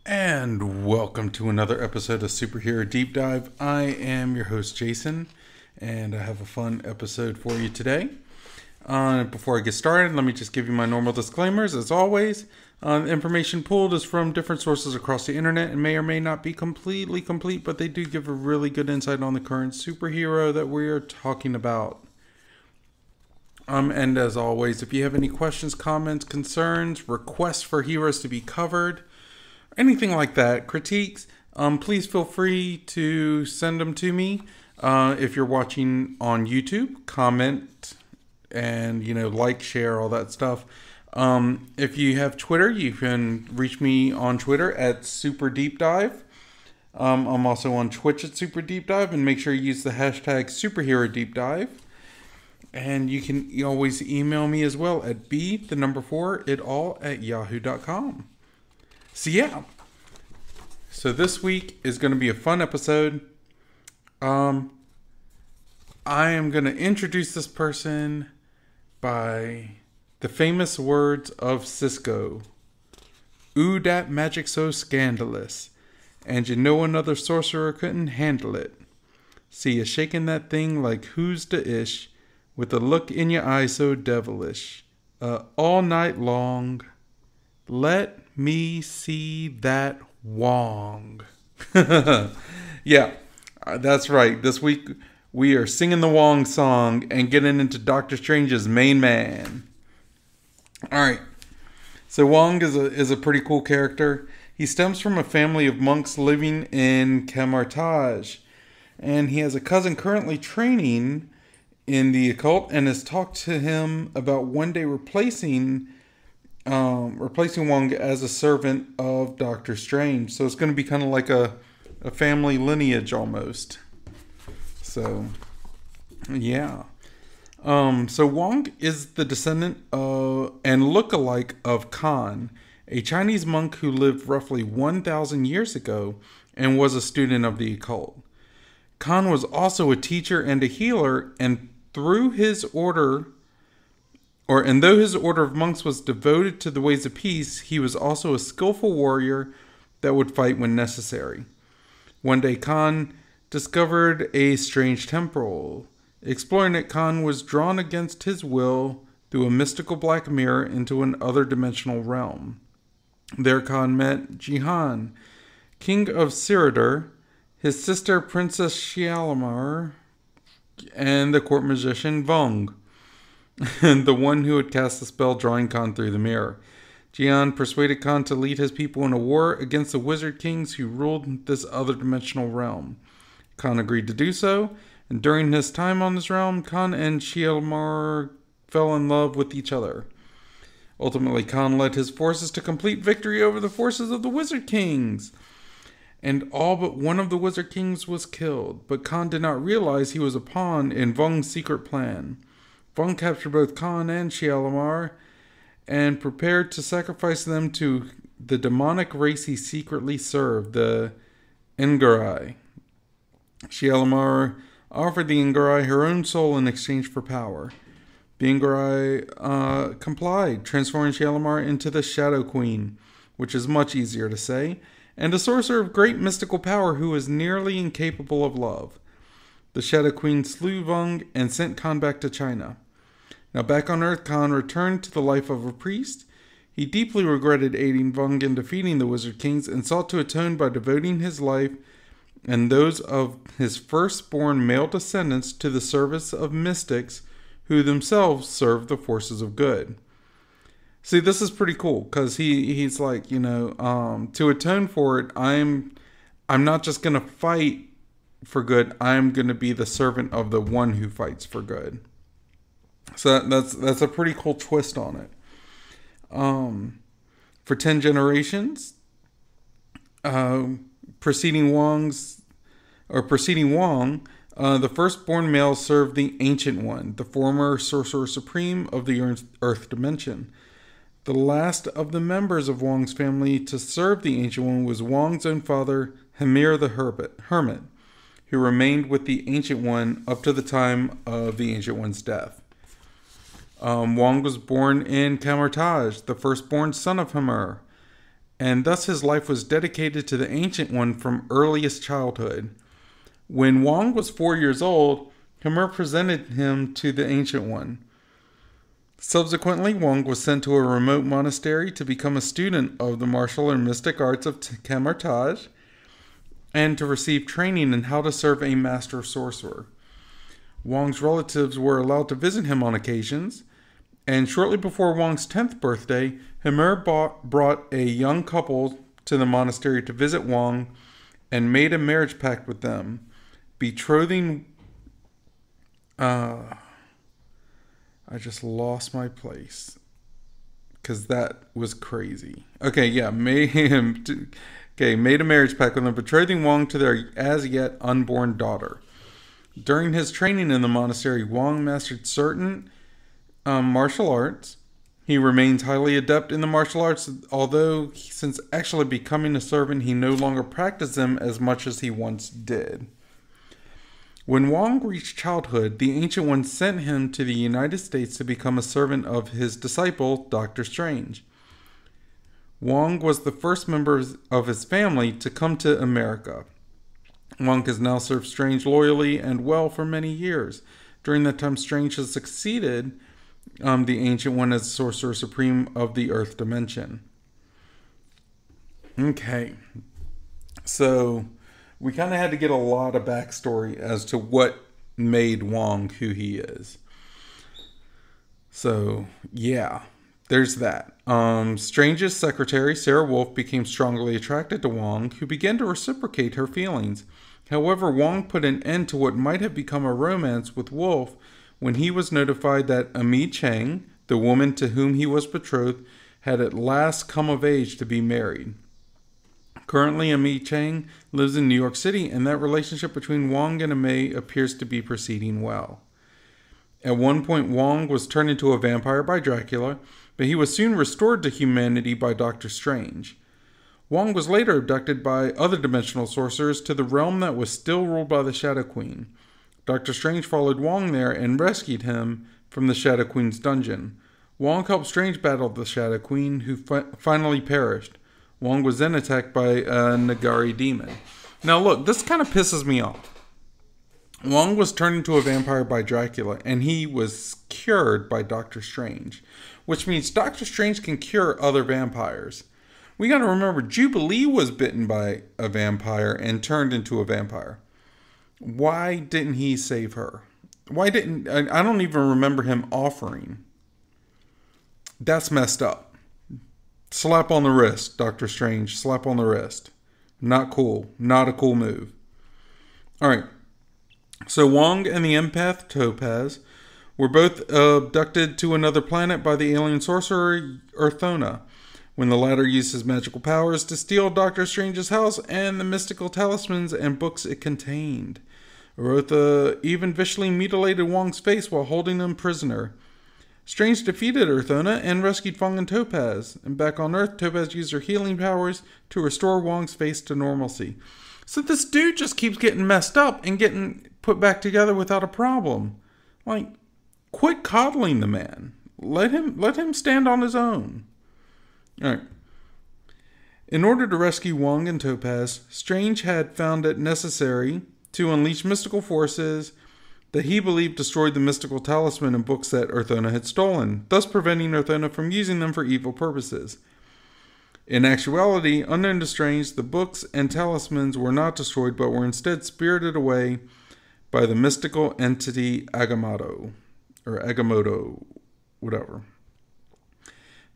And welcome to another episode of Superhero Deep Dive. I am your host, Jason, and I have a fun episode for you today. Before I get started, let me just give you my normal disclaimers. As always, information pulled is from different sources across the internet and may or may not be completely complete, but they do give a really good insight on the current superhero that we are talking about. And as always, if you have any questions, comments, concerns, requests for heroes to be covered, anything like that, critiques, please feel free to send them to me. If you're watching on YouTube, comment and, like, share, all that stuff. If you have Twitter, you can reach me on Twitter at Super Deep Dive. I'm also on Twitch at Super Deep Dive, and make sure you use the hashtag Superhero Deep Dive. And you always email me as well at b4itall@yahoo.com. So yeah. So this week is going to be a fun episode. I am going to introduce this person by the famous words of Cisco. Ooh, that magic so scandalous. And another sorcerer couldn't handle it. See you shaking that thing like who's the ish, with a look in your eye so devilish. All night long. Let me see that Wong. Yeah, that's right. This week we are singing the Wong song and getting into Doctor Strange's main man. Alright, so Wong is a pretty cool character. He stems from a family of monks living in Camartage, and he has a cousin currently training in the occult and has talked to him about one day replacing Wong as a servant of Doctor Strange. So it's going to be kind of like a family lineage almost. So, yeah. So Wong is the descendant of and look-alike of Khan, a Chinese monk who lived roughly 1,000 years ago and was a student of the occult. Khan was also a teacher and a healer, and though his order of monks was devoted to the ways of peace, he was also a skillful warrior that would fight when necessary. One day, Khan discovered a strange temple. Exploring it, Khan was drawn against his will through a mystical black mirror into an other dimensional realm. There, Khan met Jihan, king of Cyrodiil, his sister Princess Xiaomar, and the court magician Vong, and the one who had cast the spell drawing Khan through the mirror. Jian persuaded Khan to lead his people in a war against the wizard kings who ruled this other dimensional realm. Khan agreed to do so, and during his time on this realm, Khan and Xiaomar fell in love with each other. Ultimately, Khan led his forces to complete victory over the forces of the wizard kings, and all but one of the wizard kings was killed, but Khan did not realize he was a pawn in Vong's secret plan. Vong captured both Khan and Xiaomar and prepared to sacrifice them to the demonic race he secretly served, the N'Garai. Xiaomar offered the N'Garai her own soul in exchange for power. The N'Garai complied, transforming Xiaomar into the Shadow Queen, which is much easier to say, and a sorcerer of great mystical power who was nearly incapable of love. The Shadow Queen slew Vong and sent Khan back to China. Now back on Earth, Khan returned to the life of a priest. He deeply regretted aiding Vong in defeating the Wizard Kings and sought to atone by devoting his life and those of his firstborn male descendants to the service of mystics who themselves served the forces of good. See, this is pretty cool because he's like, to atone for it, I'm not just going to fight for good. I'm going to be the servant of the one who fights for good. So that's a pretty cool twist on it. For 10 generations, preceding Wong, the firstborn male served the Ancient One, the former Sorcerer Supreme of the Earth Dimension. The last of the members of Wong's family to serve the Ancient One was Wong's own father, Hamir the Hermit, who remained with the Ancient One up to the time of the Ancient One's death. Wong was born in Camartage, the firstborn son of Hamir, and thus his life was dedicated to the Ancient One from earliest childhood. When Wang was 4 years old, Hemmer presented him to the Ancient One. Subsequently, Wang was sent to a remote monastery to become a student of the martial and mystic arts of Kamar-Taj and to receive training in how to serve a master sorcerer. Wang's relatives were allowed to visit him on occasions, and shortly before Wang's 10th birthday, Hemmer brought a young couple to the monastery to visit Wang and made a marriage pact with them, betrothing... I just lost my place because that was crazy. Okay, yeah, made a marriage pact with them, betrothing Wang to their as yet unborn daughter. During his training in the monastery, Wang mastered certain martial arts. He remains highly adept in the martial arts, although since actually becoming a servant, he no longer practiced them as much as he once did. When Wang reached childhood, the Ancient One sent him to the United States to become a servant of his disciple, Doctor Strange. Wang was the first member of his family to come to America. Wang has now served Strange loyally and well for many years. During that time, Strange has succeeded the Ancient One as Sorcerer Supreme of the Earth Dimension. Okay, so we kind of had to get a lot of backstory as to what made Wang who he is. So, yeah, there's that. Strange's secretary, Sarah Wolf, became strongly attracted to Wang, who began to reciprocate her feelings. However, Wang put an end to what might have become a romance with Wolf when he was notified that Ami Cheng, the woman to whom he was betrothed, had at last come of age to be married. Currently, Ami Cheng lives in New York City, and that relationship between Wang and Ami appears to be proceeding well. At one point, Wang was turned into a vampire by Dracula, but he was soon restored to humanity by Doctor Strange. Wang was later abducted by other dimensional sorcerers to the realm that was still ruled by the Shadow Queen. Doctor Strange followed Wang there and rescued him from the Shadow Queen's dungeon. Wang helped Strange battle the Shadow Queen, who finally perished. Wang was then attacked by a Nagari demon. Now look, this kind of pisses me off. Wang was turned into a vampire by Dracula, and he was cured by Doctor Strange. Which means Doctor Strange can cure other vampires. We gotta remember, Jubilee was bitten by a vampire and turned into a vampire. Why didn't he save her? I don't even remember him offering. That's messed up. Slap on the wrist, Doctor Strange. Slap on the wrist. Not cool. Not a cool move. Alright. So Wang and the empath, Topaz, were both abducted to another planet by the alien sorcerer, Earthona, when the latter used his magical powers to steal Doctor Strange's house and the mystical talismans and books it contained. Eartha even viciously mutilated Wang's face while holding him prisoner. Strange defeated Earthona and rescued Wang and Topaz. And back on Earth, Topaz used her healing powers to restore Wang's face to normalcy. So this dude just keeps getting messed up and getting put back together without a problem. Like, quit coddling the man. Let him stand on his own. Alright. In order to rescue Wang and Topaz, Strange had found it necessary to unleash mystical forces that he believed destroyed the mystical talisman and books that Earthona had stolen, thus preventing Earthona from using them for evil purposes. In actuality, unknown to Strange, the books and talismans were not destroyed, but were instead spirited away by the mystical entity Agamotto, whatever.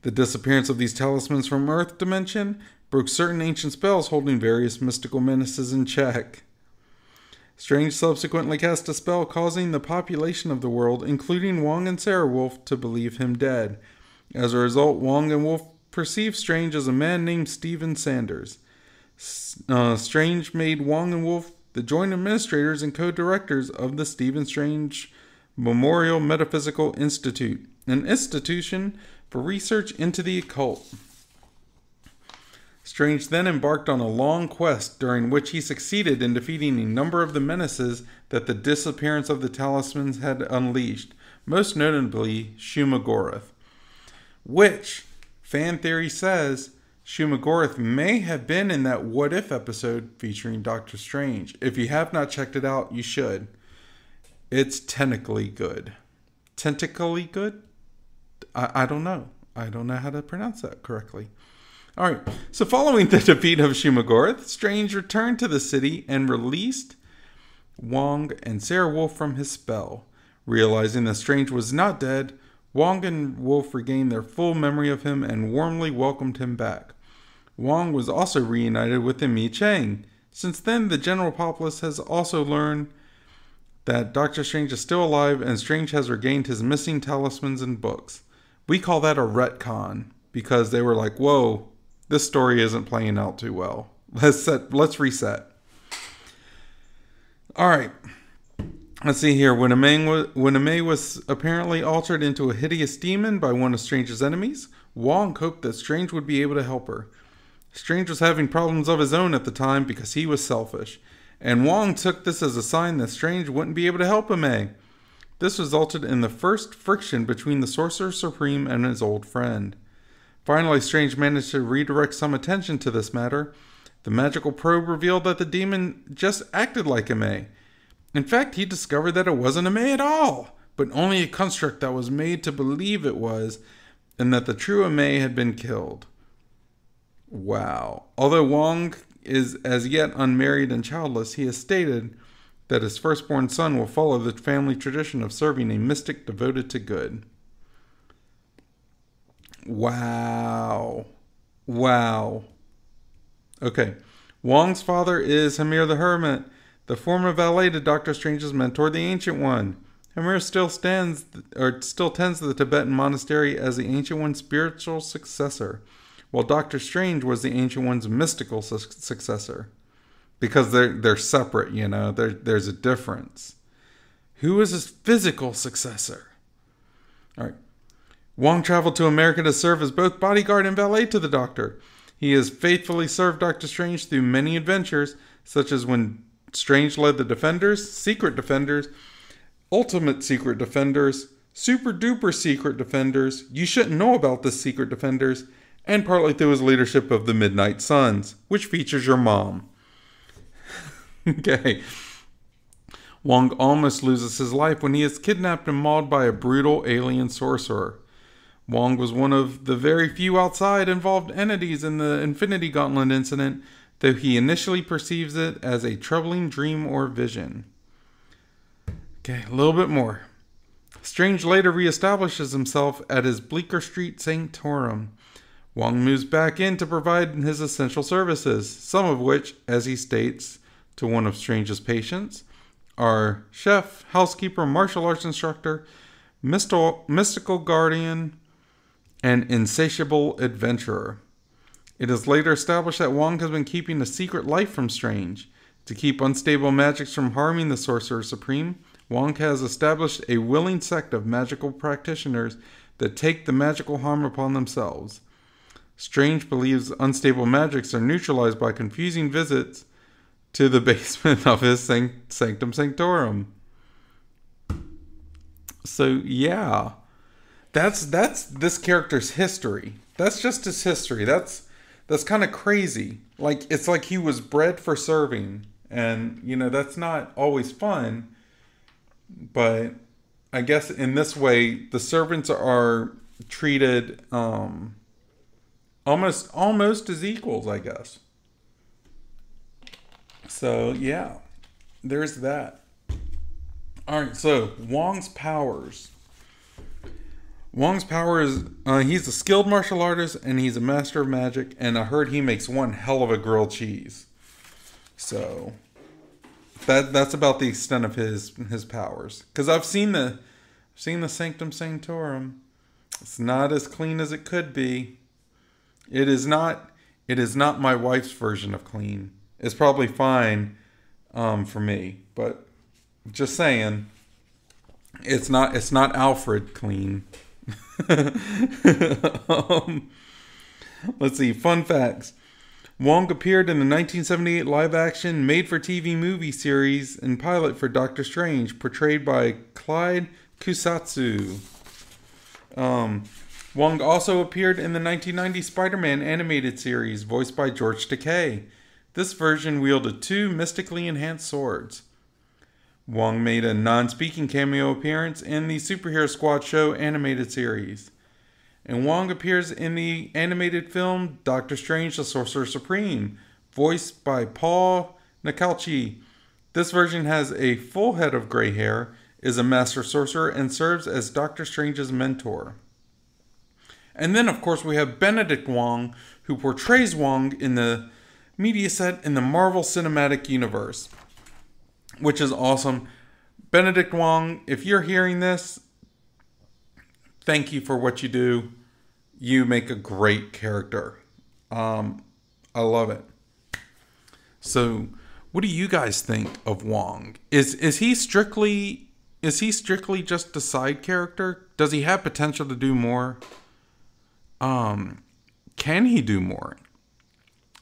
The disappearance of these talismans from Earth Dimension broke certain ancient spells holding various mystical menaces in check. Strange subsequently cast a spell causing the population of the world, including Wang and Sarah Wolf, to believe him dead. As a result, Wang and Wolf perceived Strange as a man named Stephen Sanders. Strange made Wang and Wolf the joint administrators and co-directors of the Stephen Strange Memorial Metaphysical Institute, an institution for research into the occult. Strange then embarked on a long quest during which he succeeded in defeating a number of the menaces that the disappearance of the talismans had unleashed, most notably Shuma Gorath, which, fan theory says, Shumagorath may have been in that What If episode featuring Doctor Strange. If you have not checked it out, you should. It's technically good. Tentacly good? I don't know. I don't know how to pronounce that correctly. All right. So following the defeat of Shumagorath, Strange returned to the city and released Wong and Sarah Wolf from his spell. Realizing that Strange was not dead, Wong and Wolf regained their full memory of him and warmly welcomed him back. Wong was also reunited with Mi Chang. Since then, the general populace has also learned that Doctor Strange is still alive and Strange has regained his missing talismans and books. We call that a retcon because they were like, whoa, this story isn't playing out too well. Let's reset. All right. Let's see here. When May was apparently altered into a hideous demon by one of Strange's enemies, Wong hoped that Strange would be able to help her. Strange was having problems of his own at the time because he was selfish, and Wong took this as a sign that Strange wouldn't be able to help May. This resulted in the first friction between the Sorcerer Supreme and his old friend. Finally, Strange managed to redirect some attention to this matter. The magical probe revealed that the demon just acted like May. In fact, he discovered that it wasn't May at all, but only a construct that was made to believe it was, and that the true May had been killed. Wow. Although Wong is as yet unmarried and childless, he has stated that his firstborn son will follow the family tradition of serving a mystic devoted to good. Wow. Wow. Okay. Wong's father is Hamir the Hermit, the former valet to Doctor Strange's mentor, the Ancient One. Hamir still tends the Tibetan monastery as the Ancient One's spiritual successor, while Doctor Strange was the Ancient One's mystical successor. Because they're separate, you know. There's a difference. Who is his physical successor? All right. Wong traveled to America to serve as both bodyguard and valet to the Doctor. He has faithfully served Doctor Strange through many adventures, such as when Strange led the Defenders, Secret Defenders, Ultimate Secret Defenders, Super Duper Secret Defenders, You Shouldn't Know About This Secret Defenders, and partly through his leadership of the Midnight Suns, which features your mom. Okay. Wong almost loses his life when he is kidnapped and mauled by a brutal alien sorcerer. Wong was one of the very few outside involved entities in the Infinity Gauntlet incident, though he initially perceives it as a troubling dream or vision. Okay, a little bit more. Strange later reestablishes himself at his Bleecker Street Sanctorum. Wong moves back in to provide his essential services, some of which, as he states to one of Strange's patients, are chef, housekeeper, martial arts instructor, mystical guardian, and insatiable adventurer. It is later established that Wong has been keeping a secret life from Strange. To keep unstable magics from harming the Sorcerer Supreme, Wong has established a willing sect of magical practitioners that take the magical harm upon themselves. Strange believes unstable magics are neutralized by confusing visits to the basement of his Sanctum Sanctorum. So, yeah. That's this character's history. That's just his history. That's kind of crazy. Like, it's like he was bred for serving. And, you know, that's not always fun. But I guess in this way, the servants are treated almost as equals, I guess. So, yeah. There's that. Alright, so, Wong's powers. Wong's power is, he's a skilled martial artist and he's a master of magic, and I heard he makes one hell of a grilled cheese. So, that's about the extent of his powers. Because I've seen the Sanctum Sanctorum. It's not as clean as it could be. It is not my wife's version of clean. It's probably fine for me, but just saying, it's not Alfred clean. Let's see. Fun facts. Wong appeared in the 1978 live-action made-for-TV movie series and pilot for Doctor Strange, portrayed by Clyde Kusatsu. Wong also appeared in the 1990 Spider-Man animated series, voiced by George Takei. This version wielded two mystically enhanced swords. Wong made a non-speaking cameo appearance in the Superhero Squad show animated series. And Wong appears in the animated film Doctor Strange the Sorcerer Supreme, voiced by Paul Nakalchi. This version has a full head of gray hair, is a master sorcerer, and serves as Doctor Strange's mentor. And then, of course, we have Benedict Wong, who portrays Wong in the media set in the Marvel Cinematic Universe, which is awesome. Benedict Wong, if you're hearing this, thank you for what you do. You make a great character. I love it. So, what do you guys think of Wong? Is he strictly just a side character? Does he have potential to do more? Can he do more?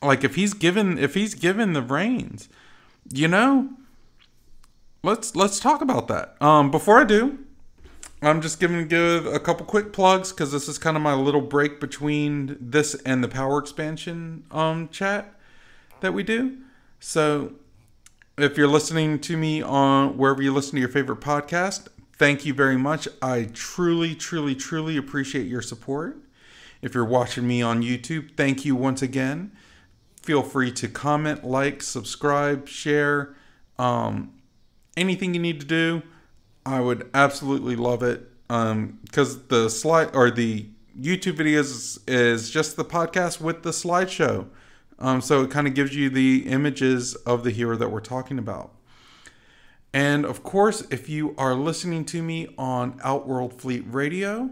Like if he's given the reins, let's talk about that. Before I do, I'm just going to give a couple quick plugs because this is kind of my little break between this and the Power Expansion chat that we do. So if you're listening to me on wherever you listen to your favorite podcast, thank you very much. I truly, truly, truly appreciate your support. If you're watching me on YouTube, thank you once again. Feel free to comment, like, subscribe, share, anything you need to do. I would absolutely love it. Because the YouTube videos is just the podcast with the slideshow. So it kind of gives you the images of the hero that we're talking about. And of course, if you are listening to me on Outworld Fleet Radio,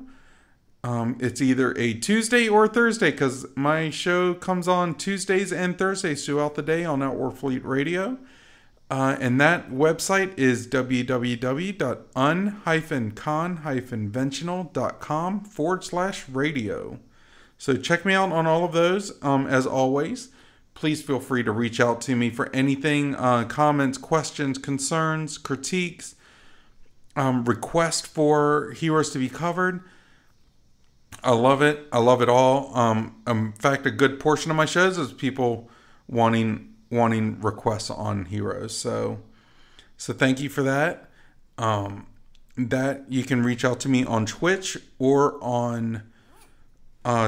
it's either a Tuesday or a Thursday because my show comes on Tuesdays and Thursdays throughout the day on Outworld Fleet Radio. And that website is www.un-con-ventional.com/radio. So check me out on all of those. As always, please feel free to reach out to me for anything, comments, questions, concerns, critiques, requests for heroes to be covered. I love it. I love it all. In fact, a good portion of my shows is people wanting requests on heroes. So thank you for that. That you can reach out to me on Twitch or on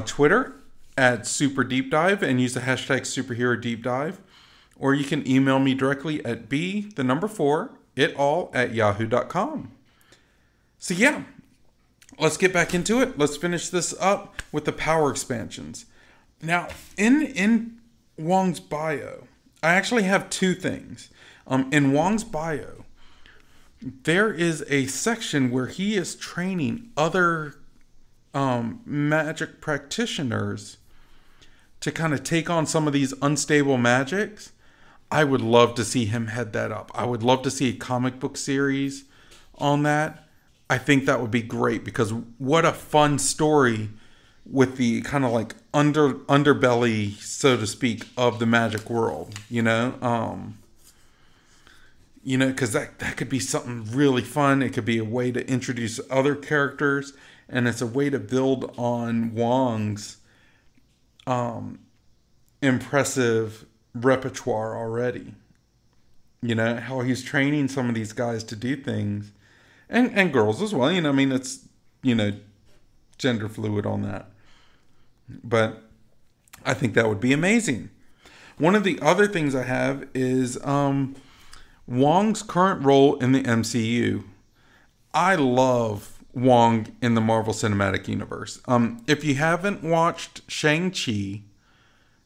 Twitter at Super Deep Dive and use the hashtag Superhero Deep Dive. Or you can email me directly at b4itall@yahoo.com. So yeah, let's get back into it. Let's finish this up with the power expansions. Now, in Wong's bio, I actually have two things. In Wong's bio, there is a section where he is training other magic practitioners to kind of take on some of these unstable magics. I would love to see him head that up. I would love to see a comic book series on that. I think that would be great because what a fun story with the kind of like underbelly, so to speak, of the magic world, because that could be something really fun. It could be a way to introduce other characters, and it's a way to build on Wong's impressive repertoire already. How he's training some of these guys to do things, and girls as well. It's gender fluid on that. But I think that would be amazing. One of the other things I have is Wong's current role in the MCU. I love Wong in the Marvel Cinematic Universe. If you haven't watched Shang-Chi,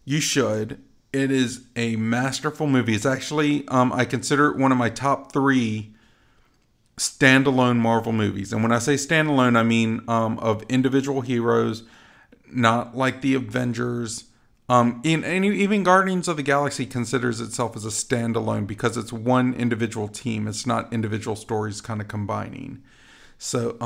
you should. It is a masterful movie. It's actually, I consider it one of my top 3 standalone Marvel movies. And when I say standalone, I mean of individual heroes, not like the Avengers. Even Guardians of the Galaxy considers itself as a standalone because it's one individual team. It's not individual stories kind of combining. So,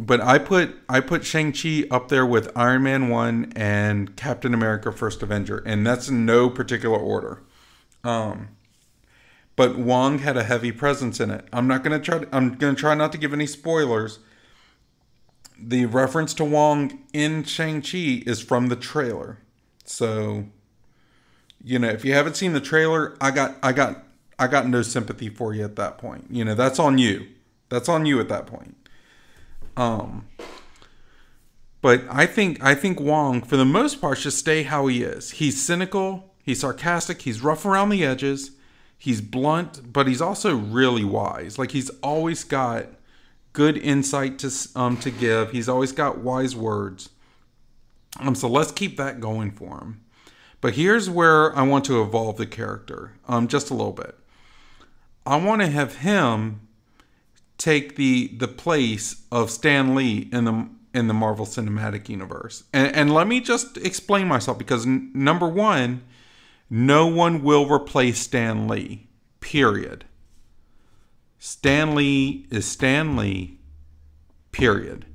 but I put Shang-Chi up there with Iron Man 1 and Captain America First Avenger, and that's in no particular order. But Wong had a heavy presence in it. I'm going to try not to give any spoilers. the reference to Wong in Shang-Chi is from the trailer. So, if you haven't seen the trailer, I got no sympathy for you at that point. That's on you. That's on you at that point. But I think Wong, for the most part, should stay how he is. He's cynical, he's sarcastic, he's rough around the edges, he's blunt, but he's also really wise. Like, he's always got good insight to give. He's always got wise words. So let's keep that going for him. But here's where I want to evolve the character just a little bit. I want to have him take the place of Stan Lee in the Marvel Cinematic Universe. And let me just explain myself, because number one, no one will replace Stan Lee. Period. Stan Lee is Stan Lee. Period.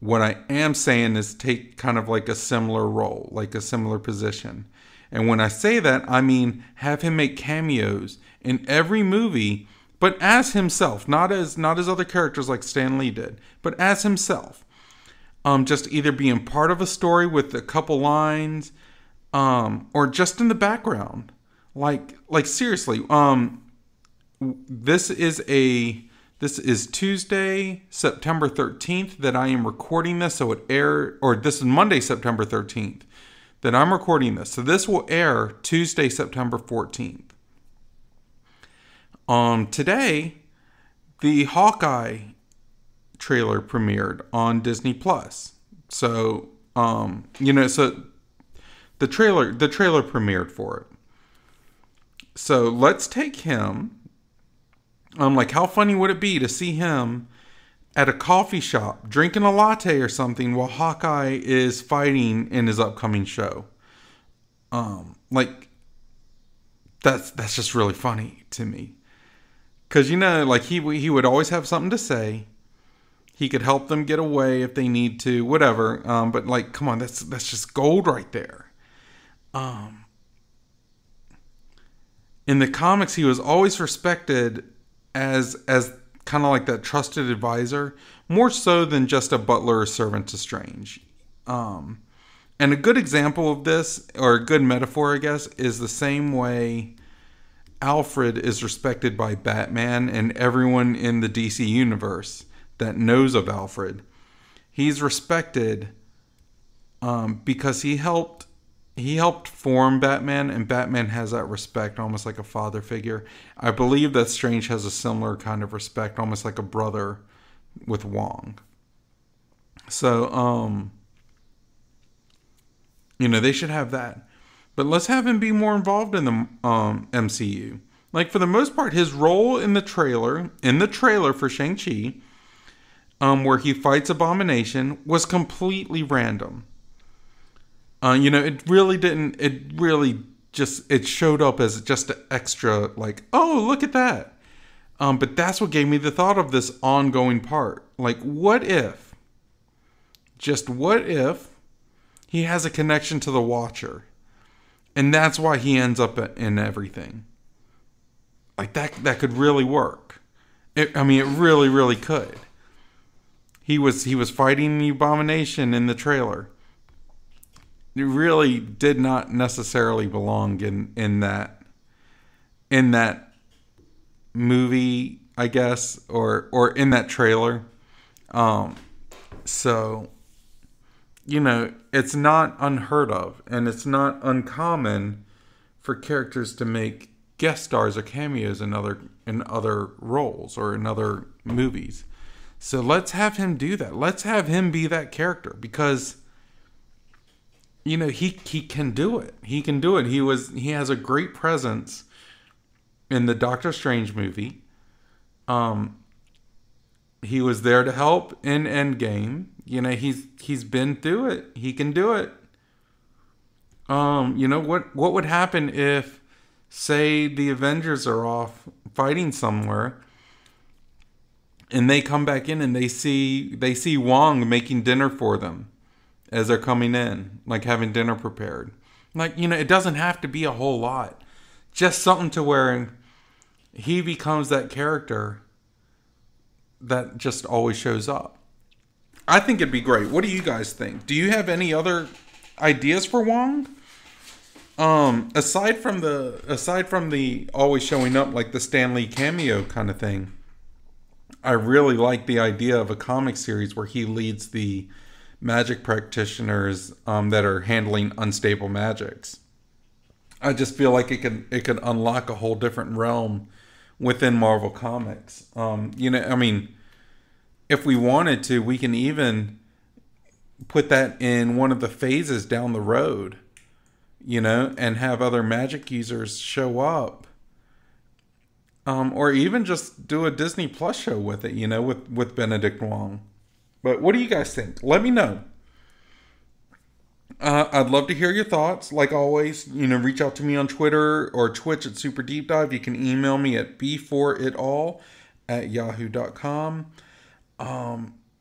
What I am saying is take kind of like a similar role, like a similar position. And when I say that, I mean have him make cameos in every movie, but as himself, not as other characters like Stan Lee did, but as himself. Just either being part of a story with a couple lines, or just in the background. Like seriously, this is Tuesday, September 13th that I am recording this. So this is Monday, September 13th that I'm recording this. So this will air Tuesday, September 14th. Today, the Hawkeye trailer premiered on Disney Plus. So, so the trailer premiered for it. So let's take him. Like, how funny would it be to see him at a coffee shop drinking a latte or something while Hawkeye is fighting in his upcoming show? Like, that's just really funny to me. Because, like, he would always have something to say. He could help them get away if they need to, whatever. But, like, come on, that's just gold right there. In the comics, he was always respected as kind of like that trusted advisor, more so than just a butler or servant to Strange. And a good example of this, or a good metaphor, I guess, is the same way Alfred is respected by Batman and everyone in the DC universe that knows of Alfred. He's respected because he helped form Batman, and Batman has that respect, almost like a father figure. I believe that Strange has a similar kind of respect, almost like a brother with Wong. So, they should have that. But let's have him be more involved in the MCU. Like, for the most part, his role in the trailer for Shang-Chi, where he fights Abomination, was completely random. It showed up as just an extra, like, oh, look at that. But that's what gave me the thought of this ongoing part. Like, what if he has a connection to the Watcher? And that's why he ends up in everything. Like, that could really work. It really, really could. He was fighting the Abomination in the trailer. It really did not necessarily belong in that movie, I guess, or in that trailer. So, it's not unheard of, and it's not uncommon for characters to make guest stars or cameos in other roles or in other movies. So let's have him do that. Let's have him be that character, because he can do it. He can do it. He has a great presence in the Doctor Strange movie. He was there to help in Endgame. He's been through it. He can do it. What would happen if, say, the Avengers are off fighting somewhere, and they come back in and they see Wong making dinner for them as they're coming in, like having dinner prepared. Like, it doesn't have to be a whole lot. Just something to where he becomes that character that just always shows up. I think it'd be great. What do you guys think? Do you have any other ideas for Wong? Aside from the always showing up like the Stan Lee cameo kind of thing, I really like the idea of a comic series where he leads the magic practitioners that are handling unstable magics. I just feel like it could unlock a whole different realm within Marvel Comics. I mean, if we wanted to, we can even put that in one of the phases down the road, and have other magic users show up. Or even just do a Disney Plus show with it, with Benedict Wong. But what do you guys think? Let me know. I'd love to hear your thoughts. Like always, reach out to me on Twitter or Twitch at Super Deep Dive. You can email me at b4itall@yahoo.com.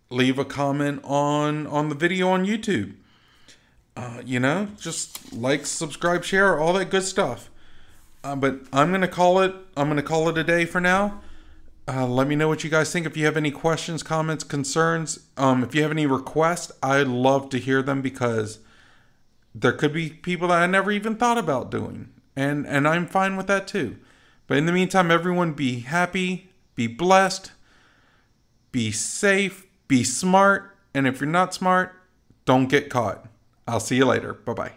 Leave a comment on the video on YouTube. Just like, subscribe, share, all that good stuff. But I'm gonna call it a day for now. Let me know what you guys think. If you have any questions, comments, concerns, if you have any requests, I'd love to hear them, because there could be people that I never even thought about doing. And I'm fine with that too. But in the meantime, everyone be happy, be blessed, be safe, be smart. And if you're not smart, don't get caught. I'll see you later. Bye-bye.